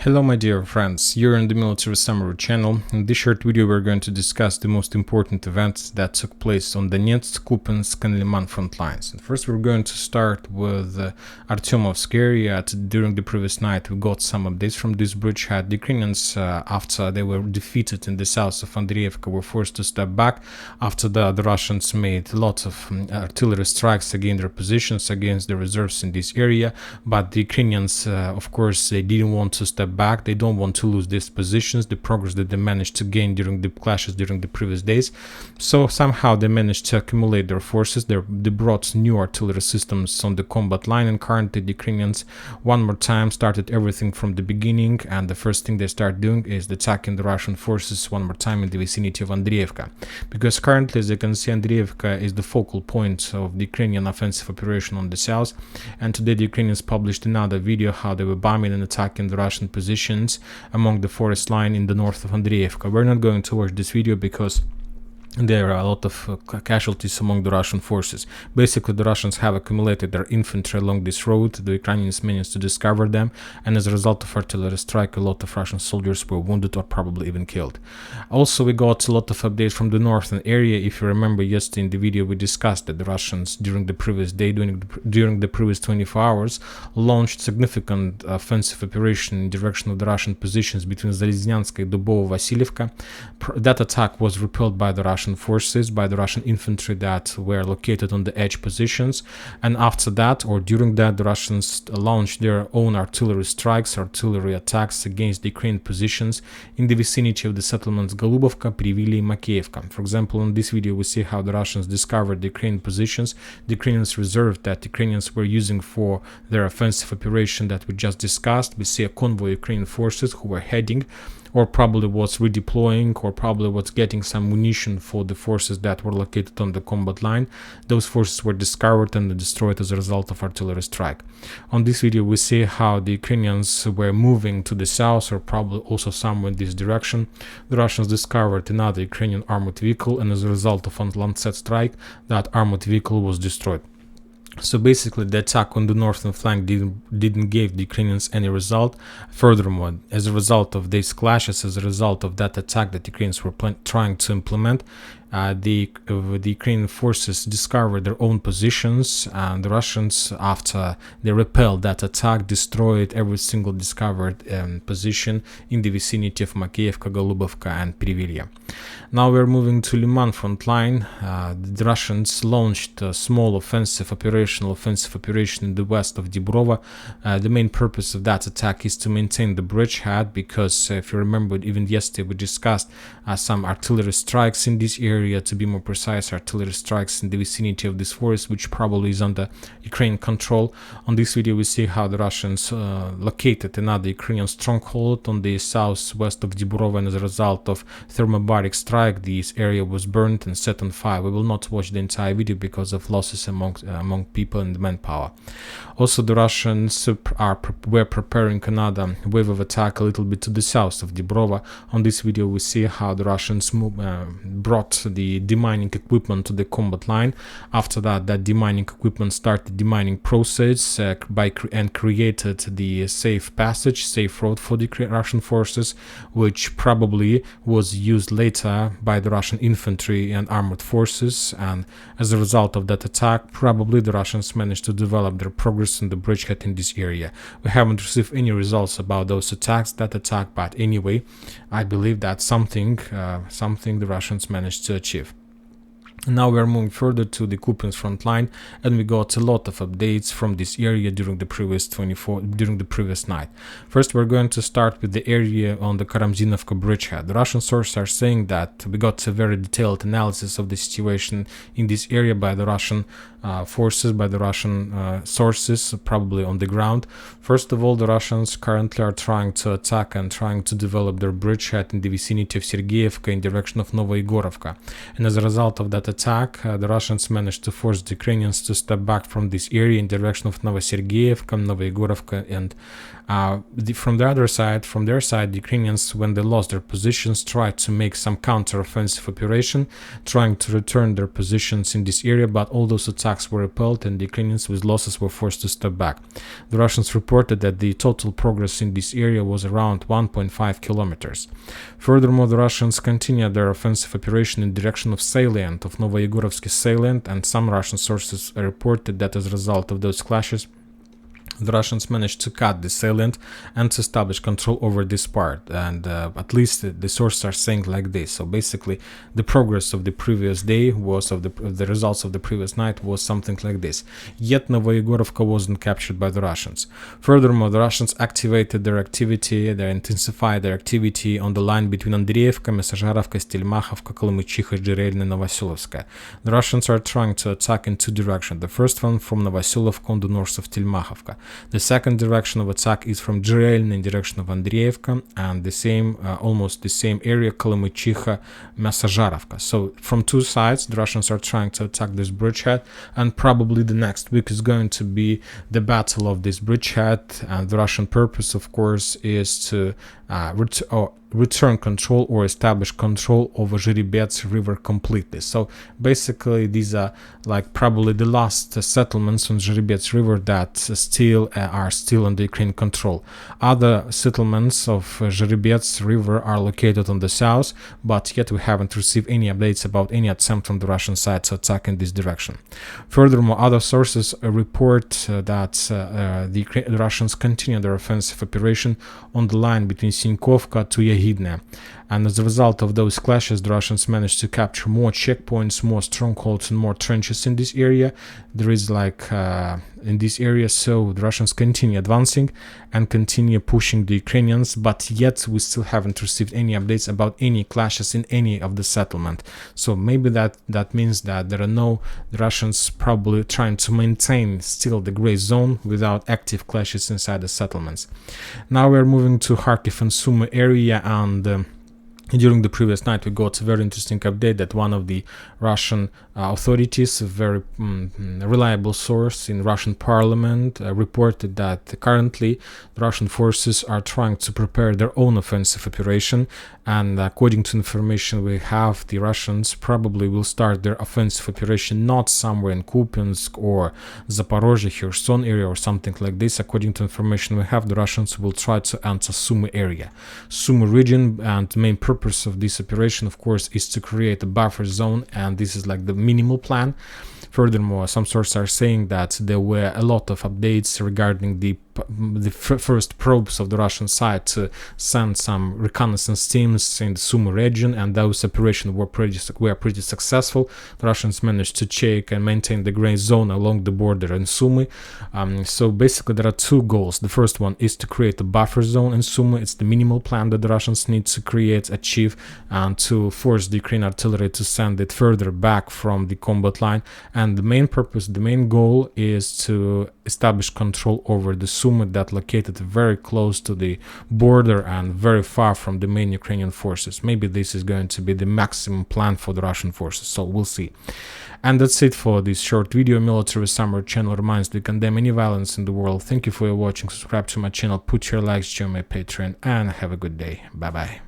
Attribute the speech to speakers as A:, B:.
A: Hello my dear friends, you're in the Military Summary channel. In this short video we're going to discuss the most important events that took place on Donetsk, Kupiansk and Liman front lines. And first we're going to start with Artyomovsk area. During the previous night we got some updates from this bridgehead. The Ukrainians, after they were defeated in the south of Andriivka, were forced to step back. After that, the Russians made lots of artillery strikes against their positions, against the reserves in this area, but the Ukrainians, of course, they didn't want to step back. They don't want to lose these positions, the progress that they managed to gain during the clashes during the previous days. So somehow they managed to accumulate their forces. They brought new artillery systems on the combat line, and currently the Ukrainians one more time started everything from the beginning, and the first thing they start doing is attacking the Russian forces one more time in the vicinity of Andriivka. Because currently, as you can see, Andriivka is the focal point of the Ukrainian offensive operation on the south, and today the Ukrainians published another video how they were bombing and attacking the Russian positions among the forest line in the north of Andriivka. We're not going to watch this video because there are a lot of casualties among the Russian forces. Basically, the Russians have accumulated their infantry along this road. The Ukrainians managed to discover them, and as a result of artillery strike, a lot of Russian soldiers were wounded or probably even killed. Also, we got a lot of updates from the northern area. If you remember, yesterday in the video we discussed that the Russians during the previous day, during the previous 24 hours, launched significant offensive operation in direction of the Russian positions between Zalizyanska and Dubovo-Vasilievka. That attack was repelled by the Russian forces, by the Russian infantry that were located on the edge positions, and after that, or during that, the Russians launched their own artillery strikes, artillery attacks against the Ukrainian positions in the vicinity of the settlements Golubovka, Privili, and Makeevka. For example, in this video we see how the Russians discovered the Ukrainian positions, the Ukrainians reserved that the Ukrainians were using for their offensive operation that we just discussed. We see a convoy of Ukrainian forces who were heading, or probably was redeploying, or probably was getting some munition for the forces that were located on the combat line. Those forces were discovered and destroyed as a result of artillery strike. On this video we see how the Ukrainians were moving to the south, or probably also somewhere in this direction. The Russians discovered another Ukrainian armored vehicle, and as a result of a Lancet strike, that armored vehicle was destroyed. So basically, the attack on the northern flank didn't give the Ukrainians any result. Furthermore, as a result of these clashes, as a result of that attack that the Ukrainians were trying to implement, the Ukrainian forces discovered their own positions, and the Russians, after they repelled that attack, destroyed every single discovered position in the vicinity of Makeevka, Golubovka and Privilya. Now we're moving to Liman front line. The Russians launched a small offensive operation in the west of Dibrova. The main purpose of that attack is to maintain the bridgehead, because if you remember, even yesterday we discussed some artillery strikes in this area. To be more precise, artillery strikes in the vicinity of this forest, which probably is under Ukrainian control. On this video we see how the Russians located another Ukrainian stronghold on the southwest of Dibrova, and as a result of thermobaric strike this area was burned and set on fire. We will not watch the entire video because of losses among people and manpower. Also, the Russians were preparing another wave of attack a little bit to the south of Dibrova. On this video we see how the Russians brought the demining equipment to the combat line. After that, demining equipment started the demining process and created the safe passage, safe road for the Russian forces, which probably was used later by the Russian infantry and armored forces. And as a result of that attack, probably the Russians managed to develop their progress in the bridgehead in this area. We haven't received any results about those attacks, but anyway, I believe that something the Russians managed to achieve. Now we are moving further to the Kupiansk front line, and we got a lot of updates from this area during the previous night. First, we're going to start with the area on the Karamzinovka bridgehead. The Russian sources are saying that we got a very detailed analysis of the situation in this area by the Russian forces, by the Russian sources, probably on the ground. First of all, the Russians currently are trying to attack and trying to develop their bridgehead in the vicinity of Sergeyevka in direction of Novoigorovka, and as a result of that attack, the Russians managed to force the Ukrainians to step back from this area in direction of Novosergeyevka, Novoigorovka and From their side, the Ukrainians, when they lost their positions, tried to make some counter-offensive operation, trying to return their positions in this area, but all those attacks were repelled and the Ukrainians with losses were forced to step back. The Russians reported that the total progress in this area was around 1.5 kilometers. Furthermore, the Russians continued their offensive operation in the direction of salient, of Novoyegorovsky salient, and some Russian sources reported that as a result of those clashes, the Russians managed to cut the salient and to establish control over this part, and at least the sources are saying like this. So basically the progress of the previous day was of the results of the previous night was something like this. Yet Novoyegorovka wasn't captured by the Russians. Furthermore, the Russians activated their activity, they intensified their activity on the line between Andreevka, Mesazharovka, Stelmakhovka, Kolomychiha, Zhirelina, Novoselovskaya. The Russians are trying to attack in two directions. The first one from Novoselovka on the north of Telmakhovka. The second direction of attack is from Zhirelina in direction of Andreevka, and the same, almost the same area, Kolomychiha, Mesazharovka. So from two sides, the Russians are trying to attack this bridgehead, and probably the next week is going to be the battle of this bridgehead. And the Russian purpose, of course, is to return control or establish control over Zhiribets river completely. So basically these are like probably the last settlements on Zhiribets river that are still under Ukraine control. Other settlements of Zhiribets river are located on the south, but yet we haven't received any updates about any attempt from the Russian side to attack in this direction. Furthermore, other sources report that the Russians continue their offensive operation on the line between Sinkovka to Yahidne. And as a result of those clashes, the Russians managed to capture more checkpoints, more strongholds, and more trenches in this area. There is in this area, so the Russians continue advancing and continue pushing the Ukrainians, but yet we still haven't received any updates about any clashes in any of the settlement. So maybe that means that the Russians probably trying to maintain still the gray zone without active clashes inside the settlements. Now we're moving to Kharkiv and Sumy area, and during the previous night we got a very interesting update that one of the Russian authorities, a very reliable source in Russian parliament, reported that currently the Russian forces are trying to prepare their own offensive operation, and according to information we have, the Russians probably will start their offensive operation not somewhere in Kupiansk or Zaporozhye, Kherson area or something like this. According to information we have, the Russians will try to enter Sumy area, Sumy region, and the main purpose of this operation, of course, is to create a buffer zone, and this is like the minimal plan. Furthermore, some sources are saying that there were a lot of updates regarding the first probes of the Russian side to send some reconnaissance teams in the Sumy region, and those operations were pretty successful. The Russians managed to check and maintain the gray zone along the border in Sumy. So basically there are two goals. The first one is to create a buffer zone in Sumy. It's the minimal plan that the Russians need to achieve, and to force the Ukrainian artillery to send it further back from the combat line. And the main purpose, the main goal is to establish control over the Sumy that located very close to the border and very far from the main Ukrainian forces. Maybe this is going to be the maximum plan for the Russian forces, so we'll see. And that's it for this short video. Military Summary channel reminds we condemn any violence in the world. Thank you for your watching. Subscribe to my channel, put your likes, join my Patreon, and have a good day. Bye bye.